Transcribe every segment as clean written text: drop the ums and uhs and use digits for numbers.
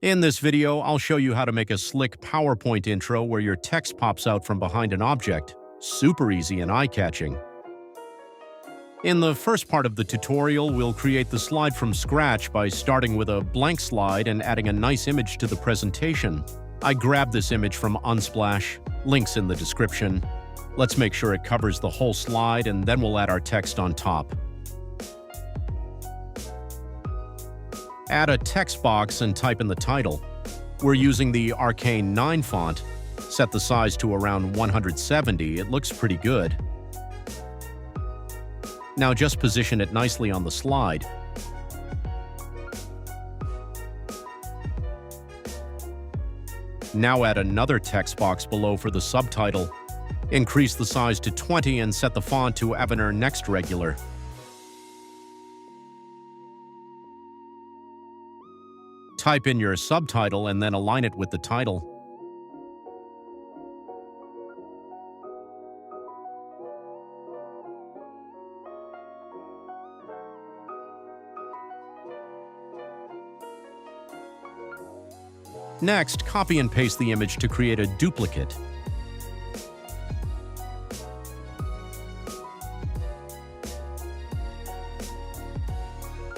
In this video, I'll show you how to make a slick PowerPoint intro where your text pops out from behind an object. Super easy and eye-catching. In the first part of the tutorial, we'll create the slide from scratch by starting with a blank slide and adding a nice image to the presentation. I grabbed this image from Unsplash, links in the description. Let's make sure it covers the whole slide and then we'll add our text on top. Add a text box and type in the title. We're using the Arcane 9 font. Set the size to around 170, it looks pretty good. Now just position it nicely on the slide. Now add another text box below for the subtitle. Increase the size to 20 and set the font to Avener Next Regular. Type in your subtitle and then align it with the title. Next, copy and paste the image to create a duplicate.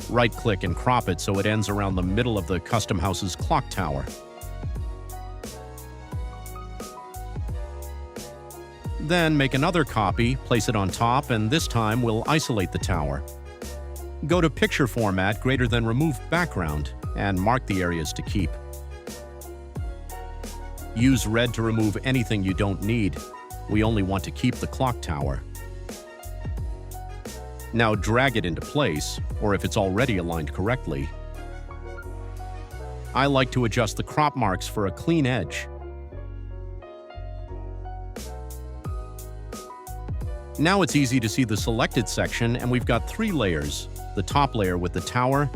Right-click and crop it so it ends around the middle of the custom house's clock tower. Then make another copy, place it on top, and this time we'll isolate the tower. Go to Picture Format greater than Remove Background and mark the areas to keep. Use red to remove anything you don't need. We only want to keep the clock tower. Now drag it into place, or if it's already aligned correctly. I like to adjust the crop marks for a clean edge. Now it's easy to see the selected section, and we've got three layers: the top layer with the tower,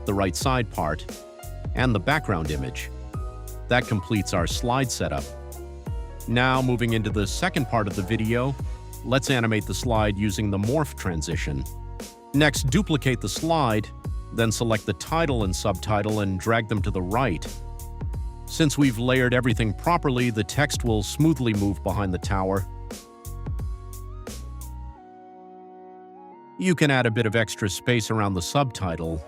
the right side part, and the background image. That completes our slide setup. Now moving into the second part of the video, let's animate the slide using the Morph transition. Next, duplicate the slide, then select the title and subtitle and drag them to the right. Since we've layered everything properly, the text will smoothly move behind the tower. You can add a bit of extra space around the subtitle.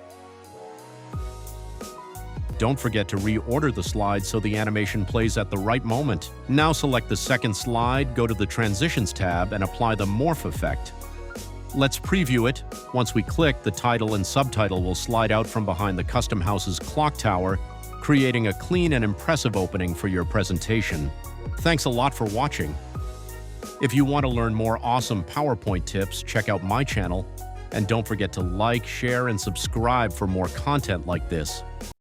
Don't forget to reorder the slide so the animation plays at the right moment. Now select the second slide, go to the Transitions tab, and apply the Morph effect. Let's preview it. Once we click, the title and subtitle will slide out from behind the custom house's clock tower, creating a clean and impressive opening for your presentation. Thanks a lot for watching. If you want to learn more awesome PowerPoint tips, check out my channel, and don't forget to like, share, and subscribe for more content like this.